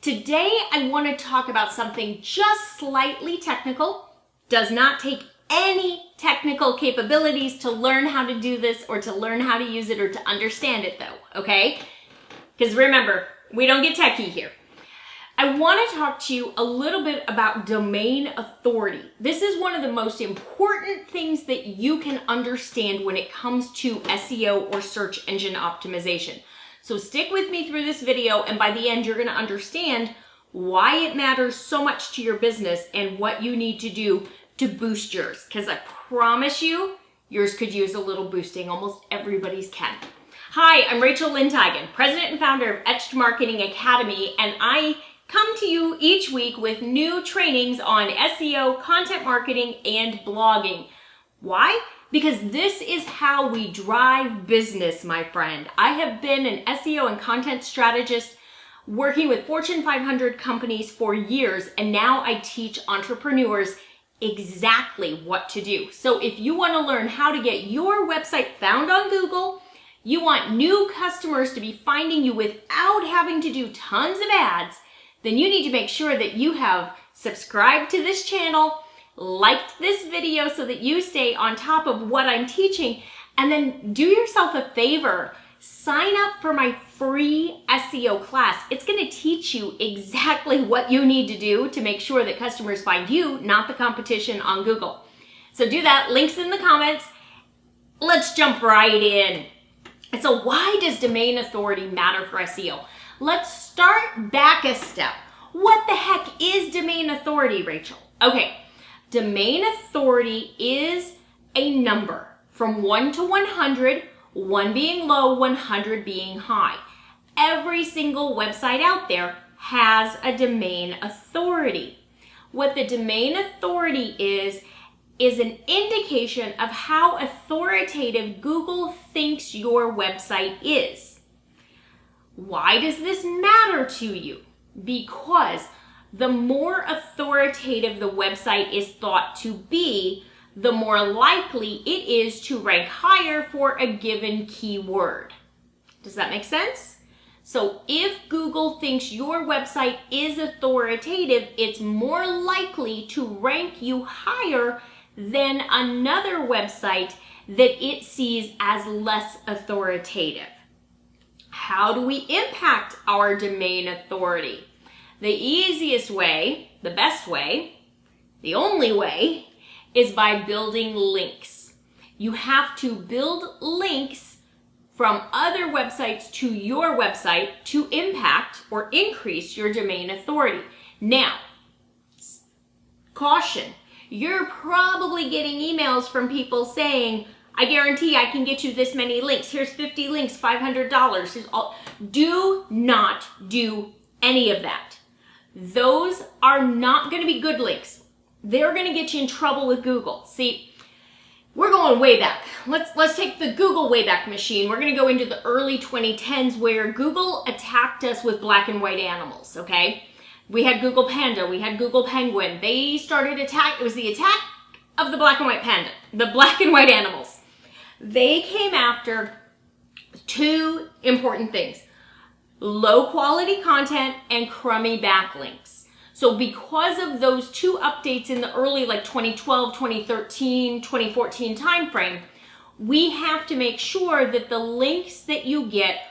Today, I want to talk about something just slightly technical. Does not take any technical capabilities to learn how to do this or to learn how to use it or to understand it though, okay? Because remember, we don't get techie here. I want to talk to you a little bit about domain authority. This is one of the most important things that you can understand when it comes to SEO or search engine optimization. So stick with me through this video, and by the end, you're going to understand why it matters so much to your business and what you need to do to boost yours. Because I promise you, yours could use a little boosting. Almost everybody's can. Hi, I'm Rachel Lindhagen, president and founder of Etched Marketing Academy, and I come to you each week with new trainings on SEO, content marketing, and blogging. Why? Because this is how we drive business, my friend. I have been an SEO and content strategist working with Fortune 500 companies for years, and now I teach entrepreneurs exactly what to do. So if you want to learn how to get your website found on Google, you want new customers to be finding you without having to do tons of ads, then you need to make sure that you have subscribed to this channel, liked this video so that you stay on top of what I'm teaching, and then do yourself a favor. Sign up for my free SEO class. It's going to teach you exactly what you need to do to make sure that customers find you, not the competition on Google. So do that. Links in the comments. Let's jump right in. So why does domain authority matter for SEO? Let's start back a step. What the heck is domain authority, Rachel? Okay. Domain authority is a number from 1 to 100, 1 being low, 100 being high. Every single website out there has a domain authority. What the domain authority is an indication of how authoritative Google thinks your website is. Why does this matter to you? Because the more authoritative the website is thought to be, the more likely it is to rank higher for a given keyword. Does that make sense? So if Google thinks your website is authoritative, it's more likely to rank you higher than another website that it sees as less authoritative. How do we impact our domain authority? The easiest way, the best way, the only way, is by building links. You have to build links from other websites to your website to impact or increase your domain authority. Now, caution, you're probably getting emails from people saying, I guarantee I can get you this many links. Here's 50 links, $500. Here's all. Do not do any of that. Those are not going to be good links. They're going to get you in trouble with Google. See, we're going way back. Let's take the Google Wayback Machine. We're going to go into the early 2010s where Google attacked us with black and white animals, okay? We had Google Panda. We had Google Penguin. They started attack. It was the attack of the black and white panda, the black and white animals. They came after two important things: low quality content and crummy backlinks. So because of those two updates in the early 2012, 2013, 2014 timeframe, we have to make sure that the links that you get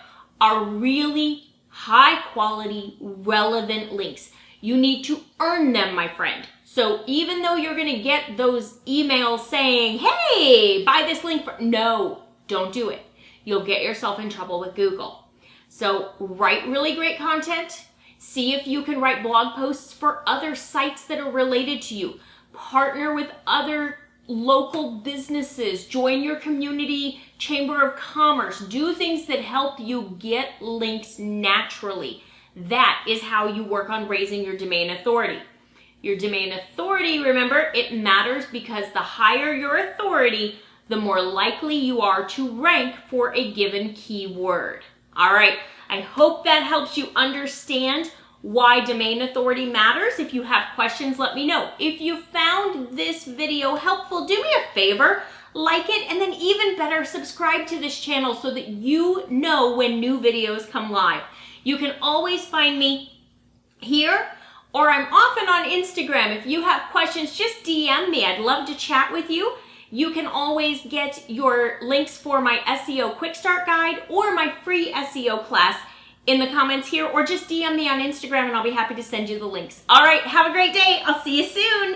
are really high quality, relevant links. You need to earn them, my friend. So even though you're going to get those emails saying, hey, buy this link no, don't do it. You'll get yourself in trouble with Google. So write really great content. See if you can write blog posts for other sites that are related to you. Partner with other local businesses. Join your community chamber of commerce. Do things that help you get links naturally. That is how you work on raising your domain authority. Your domain authority, remember, it matters because the higher your authority, the more likely you are to rank for a given keyword. All right, I hope that helps you understand why domain authority matters. If you have questions, let me know. If you found this video helpful, do me a favor, like it, and then even better, subscribe to this channel so that you know when new videos come live. You can always find me here, or I'm often on Instagram. If you have questions, just DM me. I'd love to chat with you. You can always get your links for my SEO Quick Start Guide or my free SEO class in the comments here, or just DM me on Instagram and I'll be happy to send you the links. All right, have a great day. I'll see you soon.